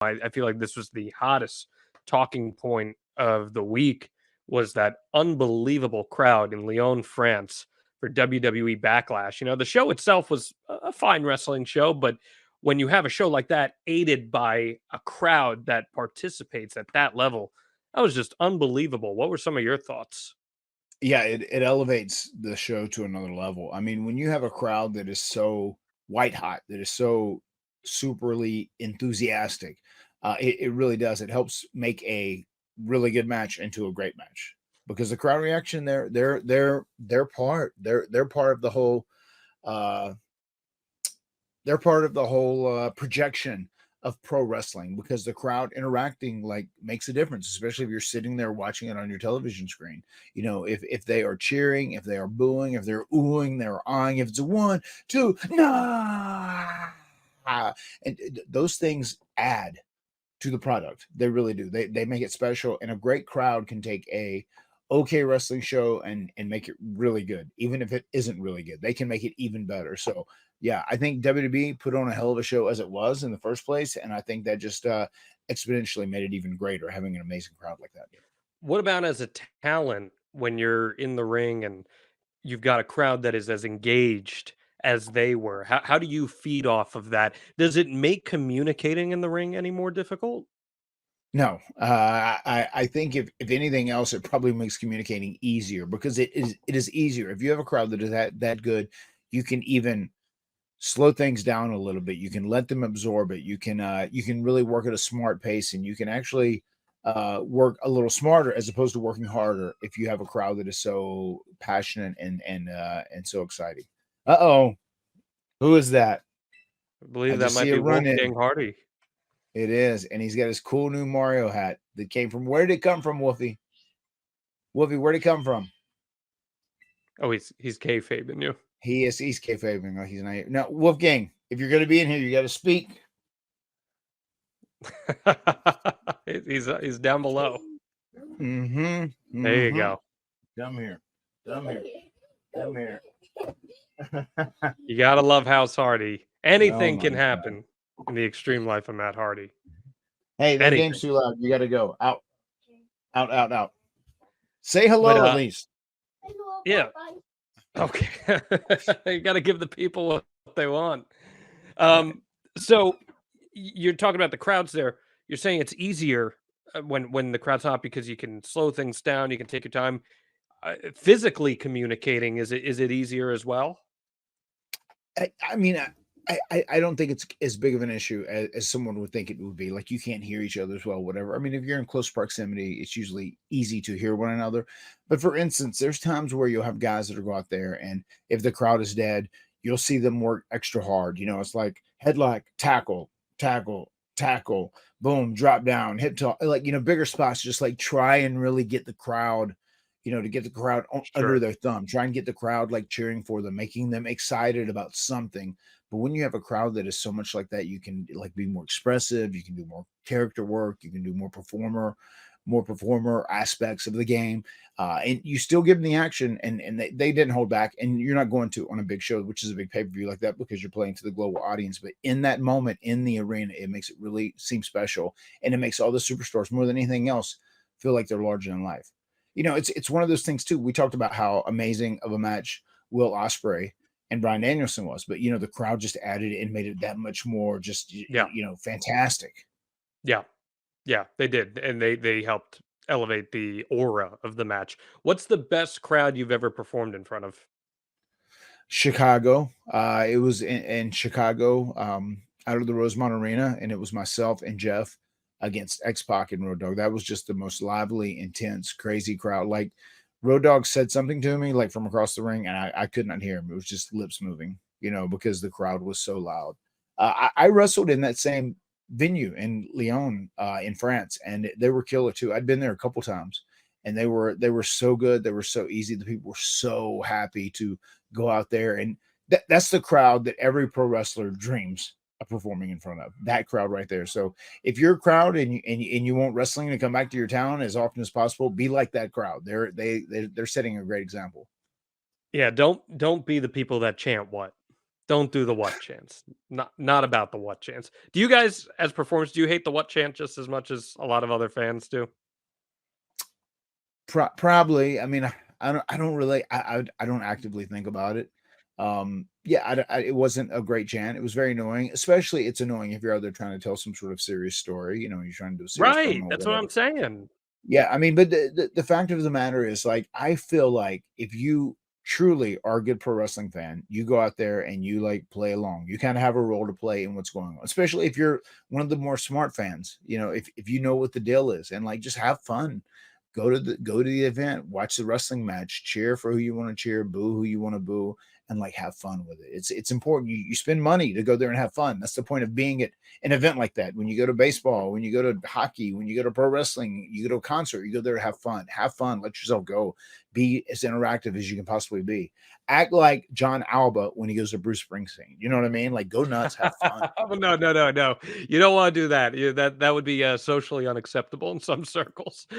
I feel like this was the hottest talking point of the week was that unbelievable crowd in Lyon, France for WWE Backlash. You know, the show itself was a fine wrestling show, but when you have a show like that aided by a crowd that participates at that level, that was just unbelievable. What were some of your thoughts? Yeah, it elevates the show to another level. I mean, when you have a crowd that is so white hot, that is so superly enthusiastic, it really does. It helps make a really good match into a great match because the crowd reaction, they're part of the whole uh they're part of the whole projection of pro wrestling because the crowd interacting like makes a difference, especially if you're sitting there watching it on your television screen. You know, if they are cheering, if they are booing, if they're oohing, they're eyeing, if it's a one, two, nah, and those things add to the product. They really do. They make it special, and a great crowd can take a okay wrestling show and make it really good. Even if it isn't really good, they can make it even better. So yeah, I think WWE put on a hell of a show as it was in the first place, and I think that just exponentially made it even greater having an amazing crowd like that. What about as a talent when you're in the ring and you've got a crowd that is as engaged as they were? How do you feed off of that? Does it make communicating in the ring any more difficult? No, I think if anything else, it probably makes communicating easier because it is easier if you have a crowd that is that good. You can even slow things down a little bit. You can let them absorb it. You can really work at a smart pace, and you can actually work a little smarter as opposed to working harder if you have a crowd that is so passionate and so exciting. Uh-oh, who is that? I I believe that just see might a be run Wolfgang in. Hardy. It is, and he's got his cool new Mario hat that came from. Where did it come from, Wolfie? Wolfie, where'd it come from? Oh, he's kayfabing you. He's kayfabing. Oh, he's not. No, Wolfgang, if you're going to be in here, you got to speak. He's down below. Mm-hmm. There you Mm-hmm. go. Come here. Come here. Come here. You gotta love House Hardy. Oh Anything my can God. happen in the extreme life of Matt Hardy. Hey, that game's Anything. too loud. You got to go out, out, out, out. Say But hello at least. yeah. Okay. You gotta give the people what they want. Um, so you're talking about the crowds there. You're saying it's easier when the crowd's hot because you can slow things down, you can take your time. Physically communicating, is it easier as well? I mean, I don't think it's as big of an issue as someone would think it would be. Like you can't hear each other as well, whatever. I mean, if you're in close proximity, it's usually easy to hear one another. But for instance, there's times where you'll have guys that will go out there, and if the crowd is dead, you'll see them work extra hard. You know, it's like headlock, tackle, tackle, tackle, boom, drop down, hip toss, like bigger spots. Just like try and really get the crowd. To get the crowd under Sure. their thumb, try and get the crowd like cheering for them, making them excited about something. But when you have a crowd that is so much like that, you can like be more expressive, you can do more character work, you can do more performer aspects of the game. And you still give them the action, and they didn't hold back. And you're not going to on a big show, which is a big pay-per-view like that, because you're playing to the global audience. But in that moment in the arena, it makes it really seem special. And it makes all the superstars more than anything else feel like they're larger than life. It's one of those things too. We talked about how amazing of a match Will Ospreay and Brian Danielson was, but the crowd just added it and made it that much more just Yeah. fantastic. Yeah. Yeah, they did, and they helped elevate the aura of the match. What's the best crowd you've ever performed in front of? Chicago, it was in Chicago, out of the Rosemont Arena, and it was myself and Jeff against X Pac and Road Dogg. That was just the most lively, intense, crazy crowd. Like Road Dogg said something to me like from across the ring, and I could not hear him. It was just lips moving, because the crowd was so loud. I wrestled in that same venue in Lyon, in France, and they were killer too. I'd been there a couple times, and they were so good. They were so easy. The people were so happy to go out there, and that's the crowd that every pro wrestler dreams of performing in front of. That crowd right there. So if you're a crowd and you want wrestling to come back to your town as often as possible, be like that crowd. They're setting a great example. Yeah, don't be the people that chant what. Don't do the what chance. Not about the what chance. Do you guys, as performers, do you hate the what chant just as much as a lot of other fans do? Probably. I mean, I don't really. I don't actively think about it. Yeah, it wasn't a great chant. It was very annoying. Especially, it's annoying if you're out there trying to tell some sort of serious story. You know, you're trying to do a serious Right. promo, or That's what whatever. I'm saying. Yeah, I mean, but the fact of the matter is, like, I feel like if you truly are a good pro wrestling fan, you go out there and you like play along. You kind of have a role to play in what's going on, especially if you're one of the more smart fans. You know, if you know what the deal is, and like just have fun. Go to the event, watch the wrestling match, cheer for who you want to cheer, boo who you want to boo, and like have fun with it. It's important. You spend money to go there and have fun. That's the point of being at an event like that. When you go to baseball, when you go to hockey, when you go to pro wrestling, you go to a concert, you go there to have fun. Have fun. Let yourself go. Be as interactive as you can possibly be. Act like John Alba when he goes to Bruce Springsteen. You know what I mean? Like go nuts, have fun. No, no, no, no. You don't want to do that. That would be socially unacceptable in some circles.